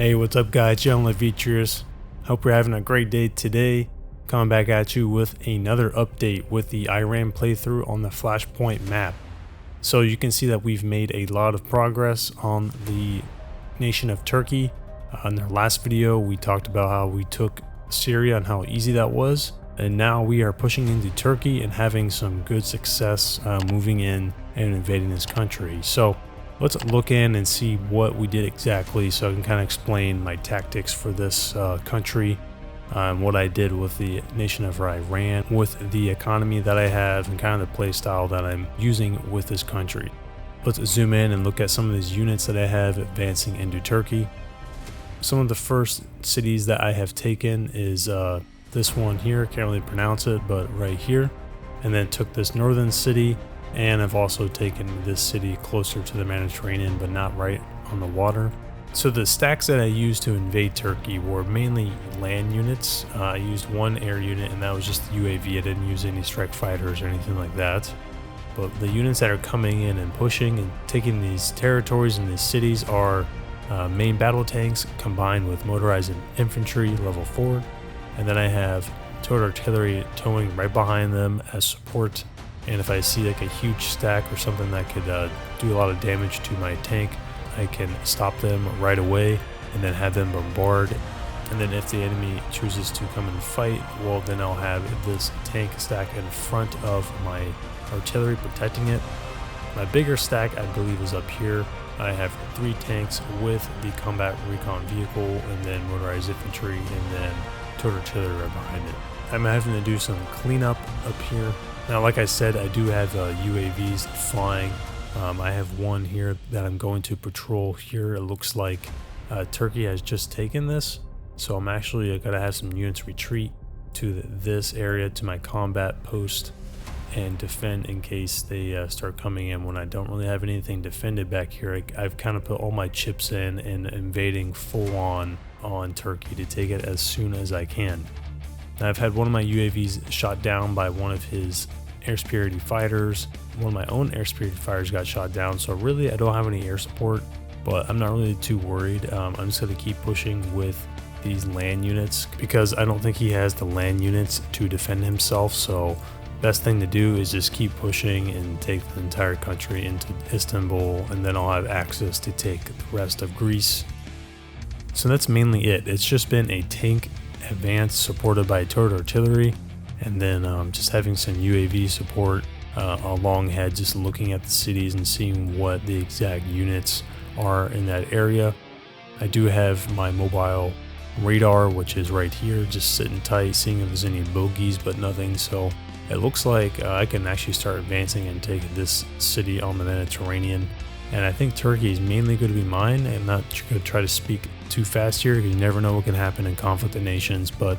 Hey, what's up guys, Young Features. Hope you're having a great day today. Coming back at you with another update with the Iran playthrough on the Flashpoint map. So you can see that we've made a lot of progress on the nation of Turkey. In our last video we talked about how we took Syria and how easy that was. And now we are pushing into Turkey and having some good success moving in and invading this country. So let's look in and see what we did exactly so I can kind of explain my tactics for this country, what I did with the nation of Iran, with the economy that I have, and kind of the play style that I'm using with this country. Let's zoom in and look at some of these units that I have advancing into Turkey. Some of the first cities that I have taken is this one here, can't really pronounce it, but right here. And then took this northern city. And I've also taken this city closer to the Mediterranean, but not right on the water. So the stacks that I used to invade Turkey were mainly land units. I used one air unit, and that was just the UAV. I didn't use any strike fighters or anything like that. But the units that are coming in and pushing and taking these territories and these cities are main battle tanks combined with motorized infantry level 4. And then I have towed artillery towing right behind them as support. And if I see like a huge stack or something that could do a lot of damage to my tank, I can stop them right away and then have them bombard. And then if the enemy chooses to come and fight, well, then I'll have this tank stack in front of my artillery protecting it. My bigger stack, I believe, is up here. I have 3 tanks with the combat recon vehicle and then motorized infantry and then towed artillery right behind it. I'm having to do some cleanup up here. Now, like I said, I do have UAVs flying. I have one here that I'm going to patrol here. It looks like Turkey has just taken this. So I'm actually going to have some units retreat to this area, to my combat post, and defend in case they start coming in when I don't really have anything defended back here. I've kind of put all my chips in and invading full on Turkey to take it as soon as I can. I've had one of my UAVs shot down by one of his air superiority fighters. One of my own air superiority fighters got shot down, so really I don't have any air support, but I'm not really too worried. I'm just going to keep pushing with these land units because I don't think he has the land units to defend himself. So best thing to do is just keep pushing and take the entire country into Istanbul, and then I'll have access to take the rest of Greece. So that's mainly it. It's just been a tank advance supported by towed artillery, and then just having some UAV support along ahead, just looking at the cities and seeing what the exact units are in that area. I do have my mobile radar, which is right here, just sitting tight, seeing if there's any bogeys, but nothing. So it looks like I can actually start advancing and take this city on the Mediterranean. And I think Turkey is mainly going to be mine. I'm not going to try to speak too fast here because you never know what can happen in conflict of nations, but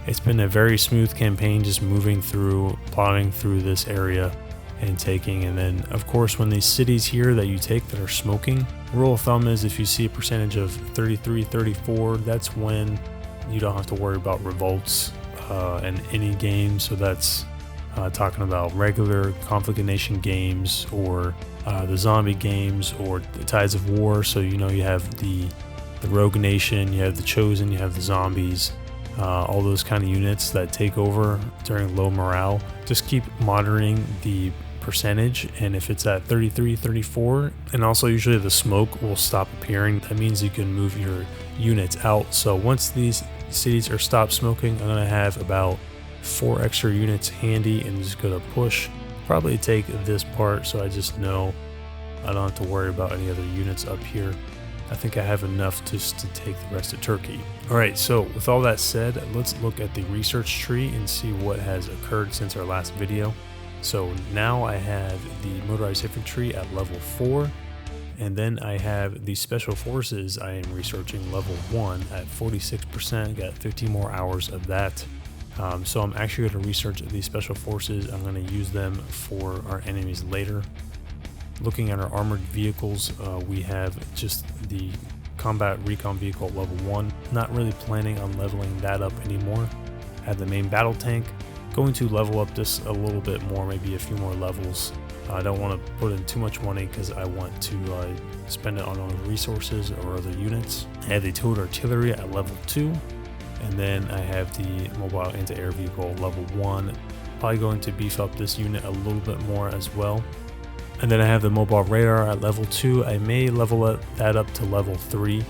it's been a very smooth campaign, just moving through, plotting through this area and taking. And then of course, when these cities here that you take that are smoking, rule of thumb is if you see a percentage of 33, 34, that's when you don't have to worry about revolts in any game. So that's talking about regular conflict of nation games, or the zombie games, or the Tides of War. So you have the Rogue Nation, you have the Chosen, you have the zombies, all those kind of units that take over during low morale. Just keep monitoring the percentage, and if it's at 33, 34, and also usually the smoke will stop appearing, that means you can move your units out. So once these cities are stopped smoking, I'm going to have about 4 extra units handy and just going to push, probably take this part so I just know I don't have to worry about any other units up here. I think I have enough just to take the rest of Turkey. Alright, so with all that said, let's look at the research tree and see what has occurred since our last video. So now I have the motorized infantry at level 4, and then I have the special forces I am researching level 1 at 46%, got 15 more hours of that. So I'm actually going to research these special forces. I'm going to use them for our enemies later. Looking at our armored vehicles, we have just the combat recon vehicle at level 1. Not really planning on leveling that up anymore. Have the main battle tank, going to level up this a little bit more, maybe a few more levels. I don't want to put in too much money because I want to spend it on other resources or other units. I have the towed artillery at level 2, and then I have the mobile anti-air vehicle level 1. Probably going to beef up this unit a little bit more as well. And then I have the mobile radar at level 2. I may level that up to level 3.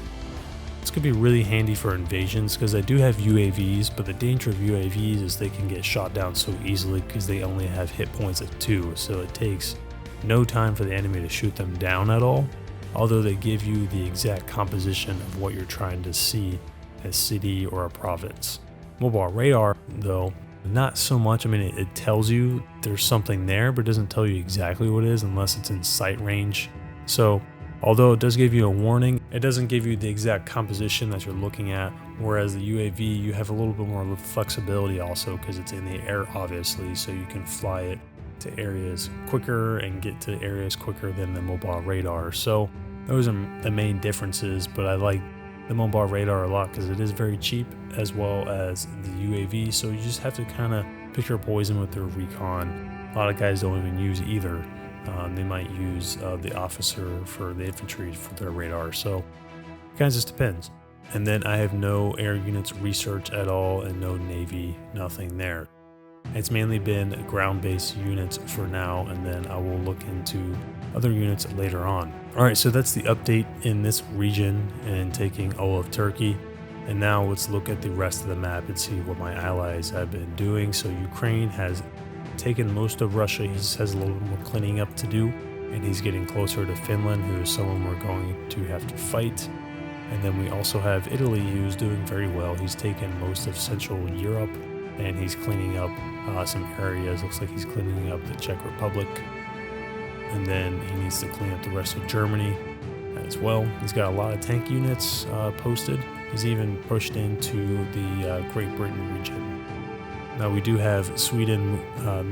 It's going to be really handy for invasions because I do have UAVs, but the danger of UAVs is they can get shot down so easily because they only have hit points of 2, so it takes no time for the enemy to shoot them down at all, although they give you the exact composition of what you're trying to see, a city or a province. Mobile radar, though, not so much. I mean, it tells you there's something there, but it doesn't tell you exactly what it is unless it's in sight range. So although it does give you a warning, it doesn't give you the exact composition that you're looking at, whereas the UAV, you have a little bit more flexibility also because it's in the air, obviously, so you can fly it to areas quicker and get to areas quicker than the mobile radar. So those are the main differences, but I like the mobile radar a lot because it is very cheap, as well as the UAV, so you just have to kind of pick your poison with their recon. A lot of guys don't even use either. They might use the officer for the infantry for their radar, so it kind of just depends. And then I have no air units research at all and no Navy, nothing there. It's mainly been ground-based units for now, and then I will look into other units later on. Alright, so that's the update in this region and taking all of Turkey. And now let's look at the rest of the map and see what my allies have been doing. So Ukraine has taken most of Russia. He has a little bit more cleaning up to do, and he's getting closer to Finland, who is someone we're going to have to fight. And then we also have Italy, who's doing very well. He's taken most of Central Europe, and he's cleaning up some areas. Looks like he's cleaning up the Czech Republic, and then he needs to clean up the rest of Germany as well. He's got a lot of tank units posted. He's even pushed into the Great Britain region. Now we do have Sweden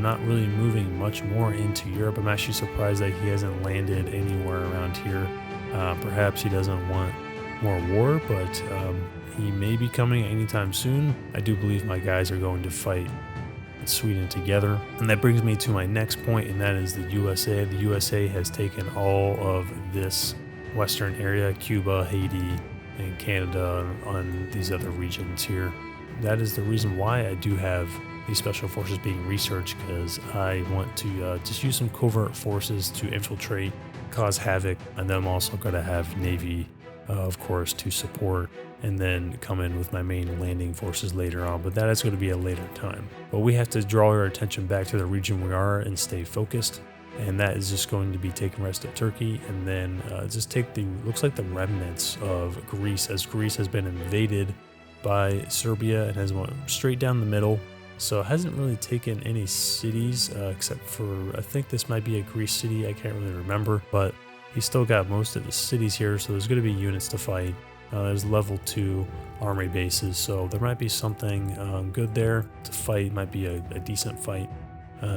not really moving much more into Europe. I'm actually surprised that he hasn't landed anywhere around here. Perhaps he doesn't want more war, but he may be coming anytime soon. I do believe my guys are going to fight Sweden together. And that brings me to my next point, and that is the USA. The USA has taken all of this western area, Cuba, Haiti, and Canada, on these other regions here. That is the reason why I do have these special forces being researched, because I want to just use some covert forces to infiltrate, cause havoc, and then I'm also going to have Navy, of course, to support, and then come in with my main landing forces later on, but that is going to be a later time. But we have to draw our attention back to the region we are and stay focused, and that is just going to be taking rest of Turkey, and then just take looks like the remnants of Greece, as Greece has been invaded by Serbia and has went straight down the middle. So it hasn't really taken any cities except for, I think this might be a Greece city, I can't really remember, but he's still got most of the cities here, so there's going to be units to fight. There's level 2 army bases, so there might be something good there to fight. Might be a decent fight,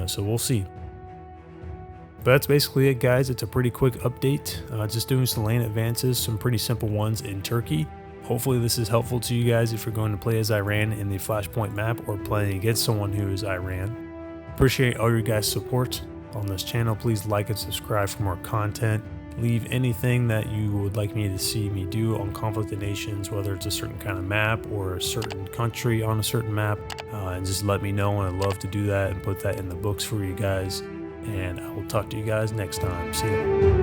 so we'll see. But that's basically it, guys. It's a pretty quick update, just doing some land advances, some pretty simple ones in Turkey. Hopefully this is helpful to you guys if you're going to play as Iran in the Flashpoint map or playing against someone who is Iran. Appreciate all your guys' support on this channel. Please like and subscribe for more content. Leave anything that you would like me to see me do on Conflict of Nations, whether it's a certain kind of map or a certain country on a certain map, and just let me know, and I'd love to do that and put that in the books for you guys. And I will talk to you guys next time. See you.